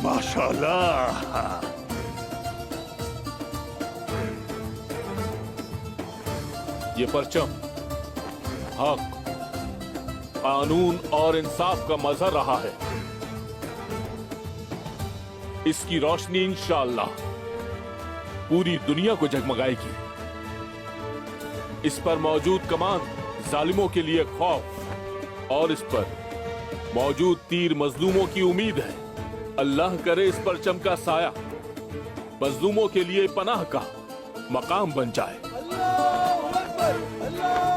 माशाल्लाह। ये परचम हक, कानून और इंसाफ का मजहर रहा है। इसकी रोशनी इंशाअल्लाह पूरी दुनिया को जगमगाएगी। इस पर मौजूद कमान जालिमों के लिए खौफ और इस पर मौजूद तीर मजलूमों की उम्मीद है। अल्लाह करे इस परचम का साया मजलूमों के लिए पनाह का मकाम बन जाए। अल्लाहू अकबर, अल्लाह